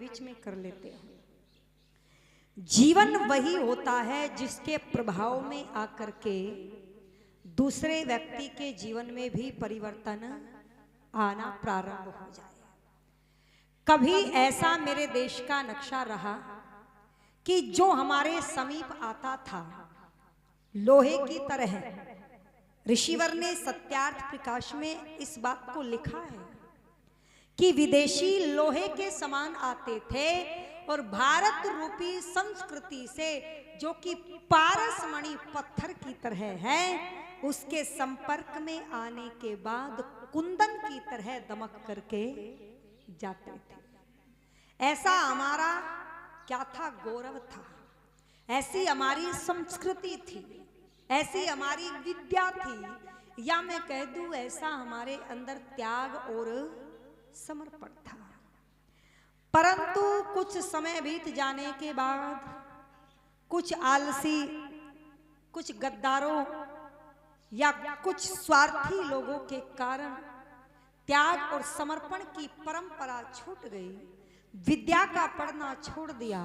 बीच में कर लेते हैं। जीवन वही होता है जिसके प्रभाव में आकर के दूसरे व्यक्ति के जीवन में भी परिवर्तन आना प्रारंभ हो जाए। कभी ऐसा मेरे देश का नक्शा रहा कि जो हमारे समीप आता था लोहे की तरह। ऋषिवर ने सत्यार्थ प्रकाश में इस बात को लिखा है कि विदेशी लोहे के समान आते थे और भारत रूपी संस्कृति से, जो कि पारसमणि पत्थर की तरह है, उसके संपर्क में आने के बाद कुंदन की तरह दमक करके जाते थे। ऐसा हमारा क्या था? गौरव था। ऐसी हमारी संस्कृति थी, ऐसी हमारी विद्या थी, या मैं कह दूं ऐसा हमारे अंदर त्याग और समर्पण था। परंतु कुछ समय बीत जाने के बाद कुछ आलसी, कुछ गद्दारों या कुछ स्वार्थी लोगों के कारण त्याग और समर्पण की परंपरा छूट गई, विद्या का पढ़ना छोड़ दिया।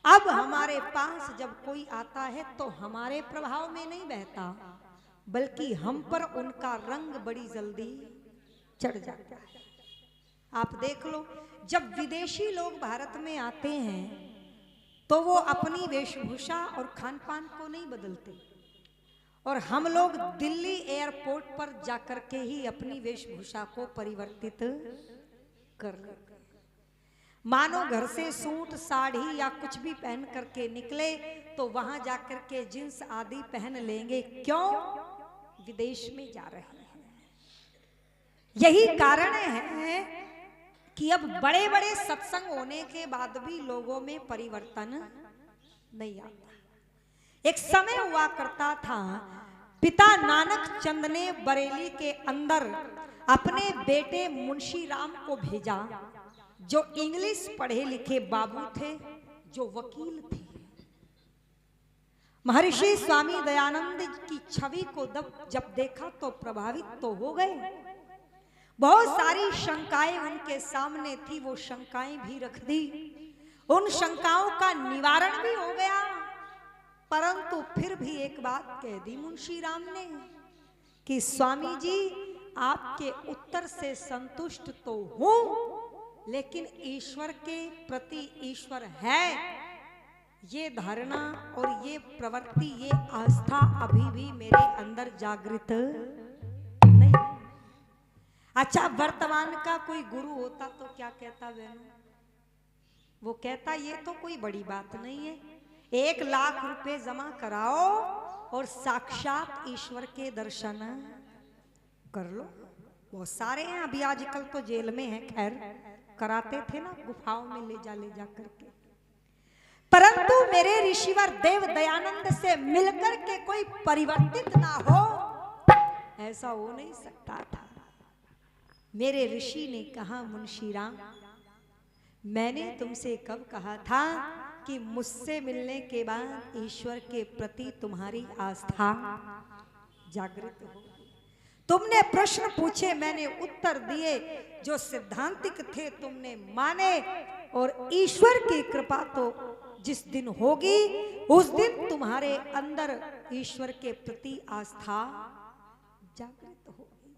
अब हमारे पास जब कोई आता है तो हमारे प्रभाव में नहीं बहता, बल्कि हम पर उनका रंग बड़ी जल्दी चढ़ जाता है। आप देख लो, जब विदेशी लोग भारत में आते हैं तो वो अपनी वेशभूषा और खान पान को नहीं बदलते, और हम लोग दिल्ली एयरपोर्ट पर जाकर के ही अपनी वेशभूषा को परिवर्तित कर लेते। मानो घर से सूट साड़ी या कुछ भी पहन करके निकले तो वहां जाकर के जींस आदि पहन लेंगे। क्यों? विदेश में जा रहे हैं। यही कारण है कि अब बड़े बड़े सत्संग होने के बाद भी लोगों में परिवर्तन नहीं आता। एक समय हुआ करता था, पिता नानक चंद ने बरेली के अंदर अपने बेटे मुंशी राम को भेजा, जो इंग्लिश पढ़े लिखे बाबू थे, जो वकील थे। महर्षि स्वामी दयानंद की छवि को जब देखा तो प्रभावित तो हो गए। बहुत सारी शंकाएं उनके सामने थी, वो शंकाएं भी रख दी, उन शंकाओं का निवारण भी हो गया। परंतु फिर भी एक बात कह दी मुंशी राम ने कि स्वामी जी, आपके उत्तर से संतुष्ट तो हूं, लेकिन ईश्वर के प्रति ईश्वर है, ये धारणा और ये प्रवृत्ति, ये आस्था अभी भी मेरे अंदर जागृत नहीं। अच्छा, वर्तमान का कोई गुरु होता तो क्या कहता बहनों? वो कहता ये तो कोई बड़ी बात नहीं है, 1 लाख रुपए जमा कराओ और साक्षात ईश्वर के दर्शन कर लो। बहुत सारे हैं, अभी आजकल तो जेल में हैं, खैर कराते थे ना गुफाओं में ले जा करके। परंतु मेरे ऋषिवर देव दयानंद से मिलकर के कोई परिवर्तित ना हो, ऐसा हो नहीं सकता था। मेरे ऋषि ने कहा, मुंशी राम, मैंने तुमसे कब कहा था कि मुझसे मिलने के बाद ईश्वर के प्रति तुम्हारी आस्था जागृत हो? तुमने प्रश्न पूछे, मैंने उत्तर दिए, जो सिद्धांतिक थे तुमने माने, और ईश्वर की कृपा तो जिस दिन होगी उस दिन तुम्हारे अंदर ईश्वर के प्रति आस्था जागृत होगी।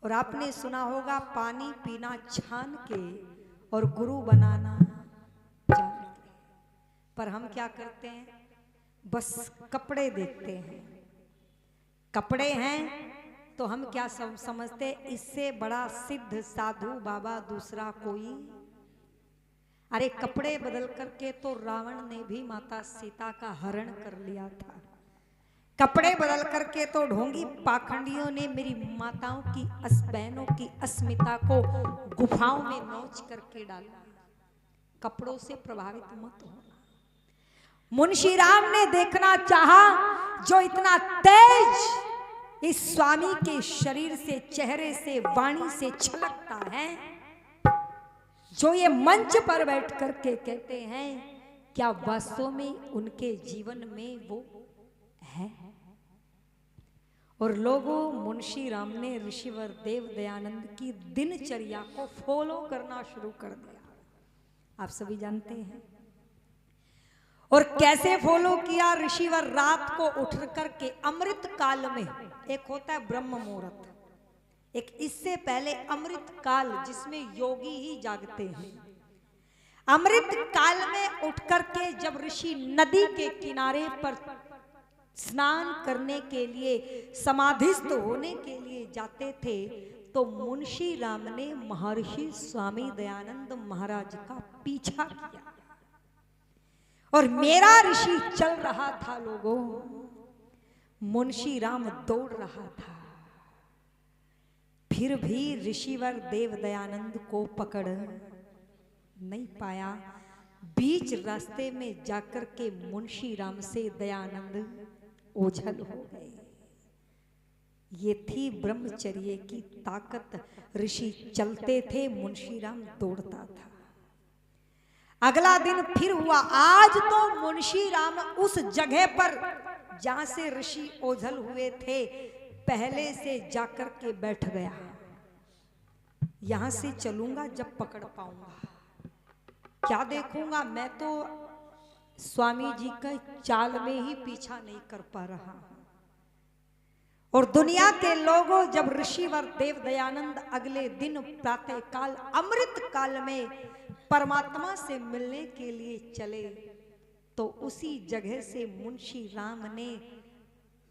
और आपने सुना होगा, पानी पीना छान के और गुरु बनाना जान के। पर हम क्या करते हैं? बस कपड़े देखते हैं, कपड़े हैं तो हम क्या समझते, इससे बड़ा सिद्ध साधु बाबा दूसरा कोई। अरे कपड़े बदल करके तो रावण ने भी माता सीता का हरण कर लिया था। कपड़े बदल करके तो ढोंगी पाखंडियों ने मेरी माताओं की, बहनों की अस्मिता को गुफाओं में नोच करके डाला। कपड़ों से प्रभावित मत होना। मुंशी राम ने देखना चाहा, जो इतना तेज इस स्वामी के शरीर से, चेहरे से, वाणी से छलकता है, जो ये मंच पर बैठ करके कहते हैं, क्या वास्तव में उनके जीवन में वो है? और लोगों, मुंशी राम ने ऋषिवर देव दयानंद की दिनचर्या को फॉलो करना शुरू कर दिया। आप सभी जानते हैं। और कैसे फॉलो किया ऋषिवर रात को उठ करके अमृत काल में, एक होता है ब्रह्म मुहूर्त, एक इससे पहले अमृत काल जिसमें योगी ही जागते हैं। अमृत काल में उठ करके जब ऋषि नदी के किनारे पर स्नान करने के लिए, समाधिस्थ होने के लिए जाते थे, तो मुंशी राम ने महर्षि स्वामी दयानंद महाराज का पीछा किया और मेरा ऋषि चल रहा था लोगों, मुंशी राम दौड़ रहा था, फिर भी ऋषिवर देव दयानंद को पकड़ नहीं पाया। बीच रास्ते में जाकर के मुंशी राम से दयानंद ओझल हो गए। ये थी ब्रह्मचर्य की ताकत। ऋषि चलते थे, मुंशी राम दौड़ता था। अगला दिन फिर हुआ। आज तो मुंशी राम उस जगह पर जहां से ऋषि ओझल हुए थे पहले से जाकर के बैठ गया। यहां से चलूंगा जब पकड़ पाऊंगा, क्या देखूंगा, मैं तो स्वामी जी का चाल में ही पीछा नहीं कर पा रहा हूं। और दुनिया के लोगों, जब ऋषिवर देव दयानंद अगले दिन प्रातः काल अमृत काल में परमात्मा से मिलने के लिए चले, तो उसी जगह से मुंशी राम ने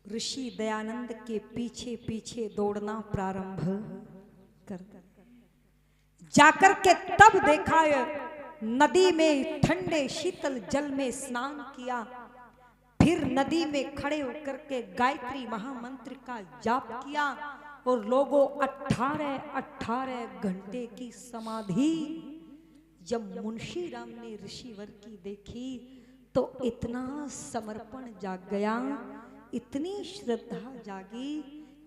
ऋषि दयानंद के पीछे पीछे दौड़ना प्रारंभ कर दिया। जाकर के तब देखा नदी में ठंडे शीतल जल में स्नान किया, फिर नदी में खड़े होकर के गायत्री महामंत्र का जाप किया और लोगों 18 घंटे की समाधि जब मुंशी राम ने ऋषिवर की देखी तो इतना समर्पण जाग गया, इतनी श्रद्धा जागी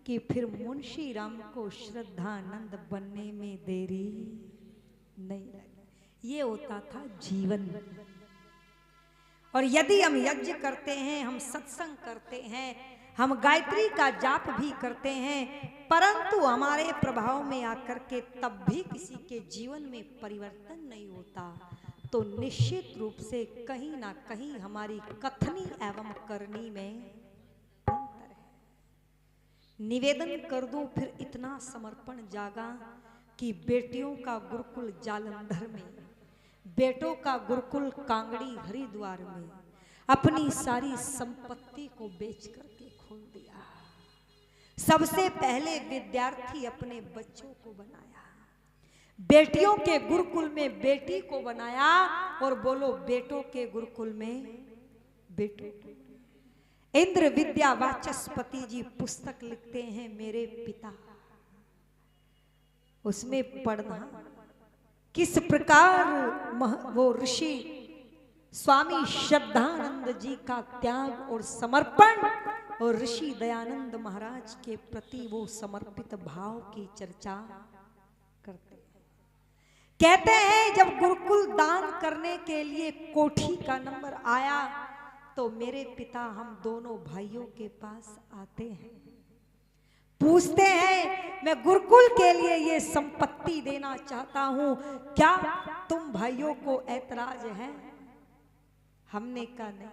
कि फिर मुंशी राम को श्रद्धानंद बनने में देरी नहीं लगी। ये होता था जीवन। और यदि हम यज्ञ करते हैं, हम सत्संग करते हैं, हम गायत्री का जाप भी करते हैं, परंतु हमारे प्रभाव में आकर के तब भी किसी के जीवन में परिवर्तन नहीं होता, तो निश्चित रूप से कहीं ना कहीं हमारी कथनी एवं करनी में अंतर है। निवेदन कर दूं, फिर इतना समर्पण जागा कि बेटियों का गुरुकुल जालंधर में, बेटों का गुरुकुल कांगड़ी हरिद्वार में अपनी सारी संपत्ति को बेच करके खोल दिया। सबसे पहले विद्यार्थी अपने बच्चों को बनाया, बेटियों के गुरुकुल में बेटी को बनाया, और बोलो बेटों के गुरुकुल में बेटों। इंद्र विद्या वाचस्पति जी पुस्तक लिखते हैं मेरे पिता, उसमें पढ़ना किस प्रकार वो ऋषि स्वामी श्रद्धानंद जी का त्याग और समर्पण और ऋषि दयानंद महाराज के प्रति वो समर्पित भाव की चर्चा करते हैं। कहते हैं जब गुरुकुल दान करने के लिए कोठी का नंबर आया तो मेरे पिता हम दोनों भाइयों के पास आते हैं, पूछते हैं मैं गुरुकुल के लिए ये संपत्ति देना चाहता हूं, क्या तुम भाइयों को ऐतराज है? हमने कहा नहीं,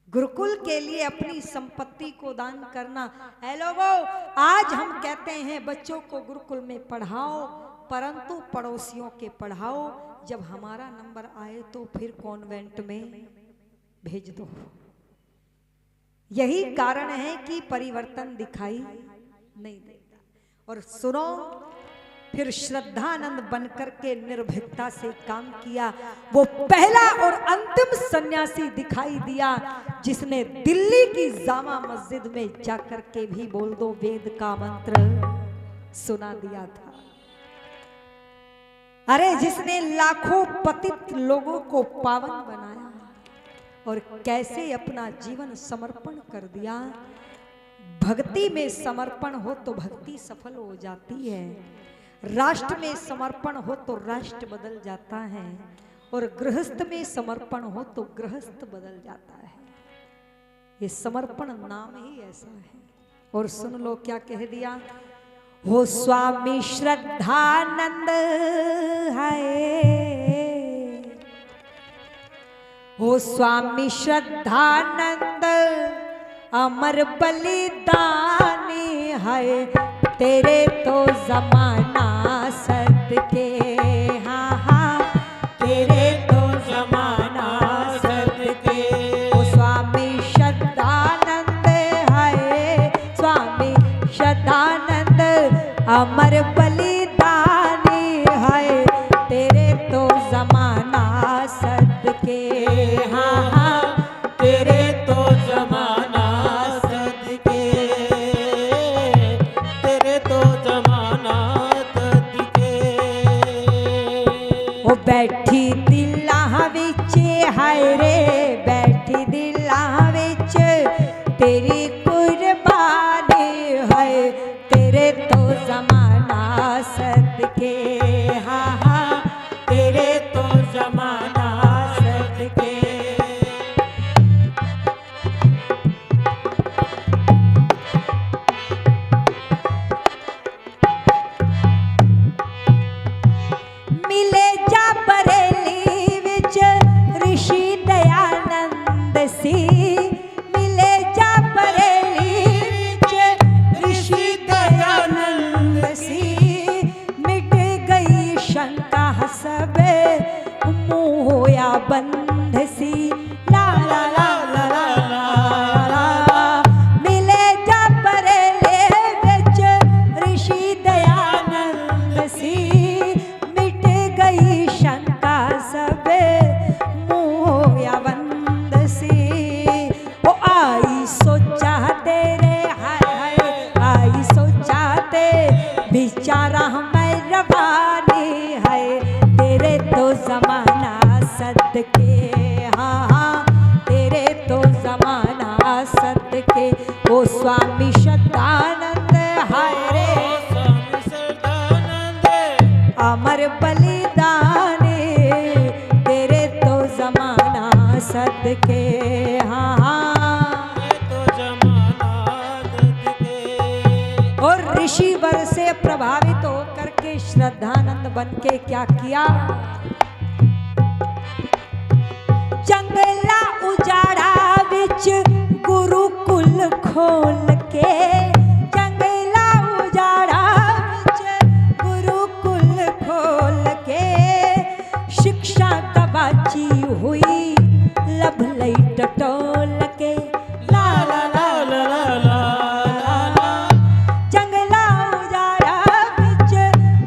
गुरुकुल के लिए अपनी संपत्ति को दान करना। है लोगों, आज हम कहते हैं बच्चों को गुरुकुल में पढ़ाओ, परंतु पड़ोसियों के पढ़ाओ, जब हमारा नंबर आए तो फिर कॉन्वेंट में भेज दो। यही कारण है कि परिवर्तन दिखाई नहीं देता। और सुनो, फिर श्रद्धानंद बनकर के निर्भीकता से काम किया। वो पहला और अंतिम सन्यासी दिखाई दिया जिसने दिल्ली की जामा मस्जिद में जाकर के भी बोल दो वेद का मंत्र सुना दिया था। अरे जिसने लाखों पतित लोगों को पावन बनाया और कैसे अपना जीवन समर्पण कर दिया। भक्ति में समर्पण हो तो भक्ति सफल हो जाती है, राष्ट्र में समर्पण हो तो राष्ट्र बदल जाता है, और गृहस्थ में समर्पण हो तो गृहस्थ बदल जाता है। ये समर्पण नाम ही ऐसा है। और सुन लो क्या कह दिया, हो स्वामी श्रद्धानंद है ओ स्वामी श्रद्धानंद अमर बलिदानी है, तेरे तो जमाना सदके, हाँ हाँ तेरे तो जमाना सदके। ओ स्वामी श्रद्धानंद है, स्वामी श्रद्धानंद अमर बलिदानी है, तेरे तो जमाना सदके, हाँ हाँ तेरे तो जमाना सदके, तेरे तो जमाना सदके। ओ बैठी दिला विच हाय रे, बैठी दिला विच तेरी कुर्बानी है, तेरे तो जमाना सदके, हाँ हाँ तेरे तो जमाना सदके। मिले जा बरेली विच ऋषि दयानंद सी, मिले जा बरेली विच ऋषि दयानंद सी, मिट गई शंका सबे मुँह होया बंध सी, ला ला ला ला ला ला। मिले जा बरेली विच ऋषि दयानंद सी, मिट गई शंका सबे मुँह या बंद सी। ओ आई सोचा तेरे हाय हाय, आई सोचा ते बिचारा मैं रवानी है, तेरे तो जमाना सदके, हाँ हाँ तेरे तो जमाना सदके। ओ स्वामी श्रद्धानंद हाय रे, स्वामी श्रद्धानंद अमर बलिदानी, तेरे तो जमाना सदके, हाँ हाँ। तो जमाना सदके। और ऋषि वर से प्रभावित होकर के श्रद्धानंद बन के क्या किया, जंगला उजाड़ा विच गुरुकुल खोल के, जंगला उजाड़ा विच गुरुकुल खोल के, शिक्षा गवाची हुई लब लई टटोल के, ला ला ला ला ला ला ला। जंगला उजाड़ा विच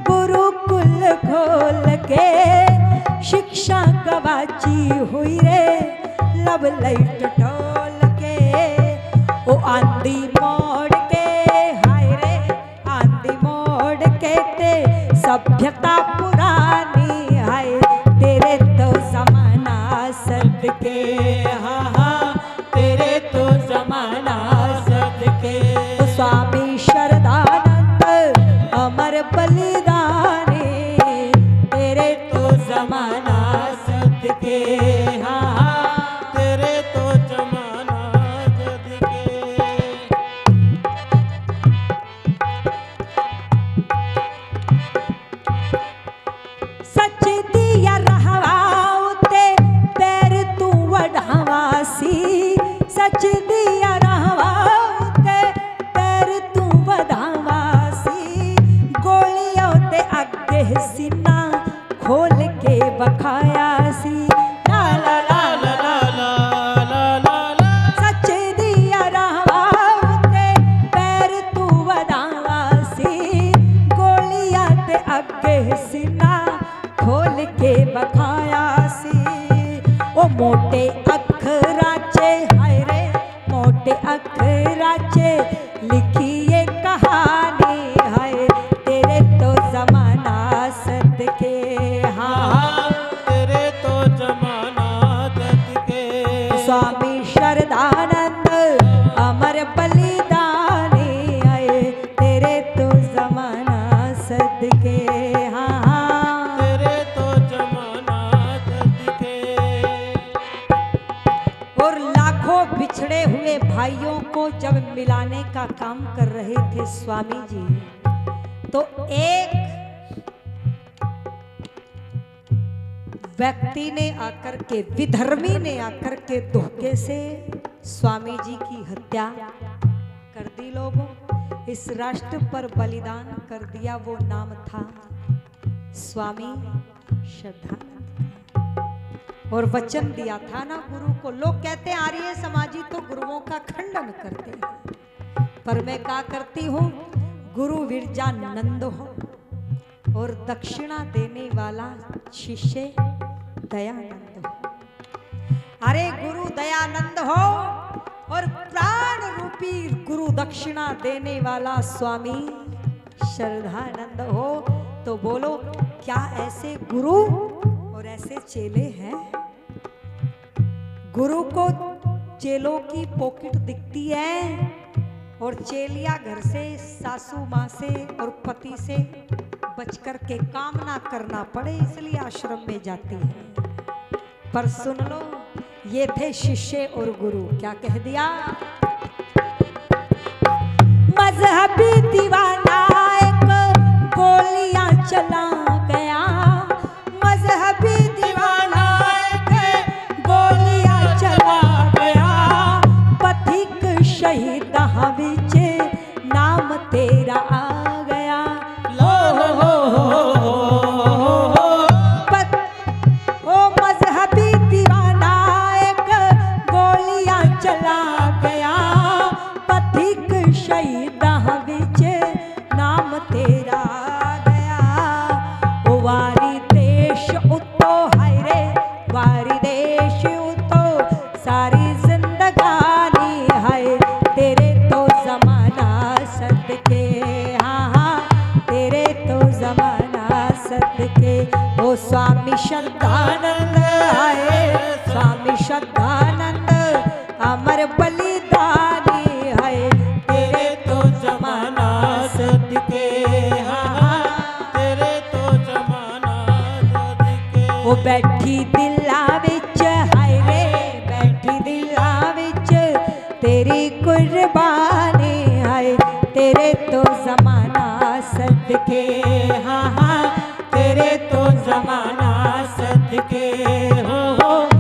गुरुकुल खोल के, शिक्षा गवाची हुई रे लब लई टटोल के। ओ आंधी मोड़ के हाय रे, आंधी मोड़ के ते सभ्यता पुरानी है, तेरे तो जमाना सदके, हाँ हाँ तेरे तो जमाना सदके। ओ स्वामी श्रद्धानंद अमर बलिदानी, तेरे तो जमाना सदके, हाँ हाँ तेरे तो जमाना सदके। सच दिया रहवा उते पैर तू वढ़ावासी, सच दिया रहवा उते पैर तू वढ़ावासी, गोलियों ते अगे सीना खोल के बखायासी, ला ला ला ला ला ला ला ला। सच दिया रहवा उते पैर तू वढ़ावासी, गोलियां ते अगे सीना खोल के बखायासी। ओ मोटे अखरां चे हाय रे, मोटे अखरां चे लिखिए कहानी है, तेरे तो जमाना सदके, हाँ तेरे तो जमाना सदके। स्वामी श्रद्धानंद अमर बलिदानी आए, तेरे तो जमाना सदके, हाँ हाँ तेरे तो जमाना सदके। और लाखों बिछड़े हुए भाइयों को जब मिलाने का काम कर रहे थे स्वामी जी, तो एक व्यक्ति ने आकर के, विधर्मी ने आकर के धोखे से स्वामी जी की हत्या कर दी। लोगों, इस राष्ट्र पर बलिदान कर दिया। वो नाम था स्वामी श्रद्धानंद। और वचन दिया था ना गुरु को। लोग कहते हैं आर्य समाजी तो गुरुओं का खंडन करते हैं, पर मैं क्या करती हूँ, गुरु विरजानंद हो और दक्षिणा देने वाला शिष्य दयानंद हो। अरे गुरु दयानंद हो और प्राण रूपी गुरु दक्षिणा देने वाला स्वामी श्रद्धानंद हो, तो बोलो क्या ऐसे गुरु और ऐसे चेले हैं? गुरु को चेलों की पॉकेट दिखती है और चेलिया घर से सासू माँ से और पति से बचकर के काम ना करना पड़े इसलिए आश्रम में जाती है। पर सुन लो, ये थे शिष्य और गुरु। क्या कह दिया? मजहबी दीवाना एक गोलियां चला गया, मजहबी दीवाना एक गोलियां चला गया, पथिक शहीद विच नाम तेरा आ गया। लो ओ मजहबी दीवाना एक गोलियां चला गया, पथिक शहीद विच नाम तेरा आ गया। ओ वारी देश उतो हाय रे, वारी देश उतो सारी जिंदगानी हाय, तेरे तो जमाना सदके, हाँ हाँ तेरे तो जमाना सदके। ओ स्वामी श्रद्धानंद आए, स्वामी श्रद्धानंद अमर बलिदानी है, तेरे तो जमाना सदके, हाँ हाँ तेरे तो जमाना सदके। ओ बैठी दिला विच हाय रे, बैठी दिला विच तेरी कुर्बानी है, तेरे तो जमाना सदके, हाँ हाँ तेरे तो जमाना सदके हो।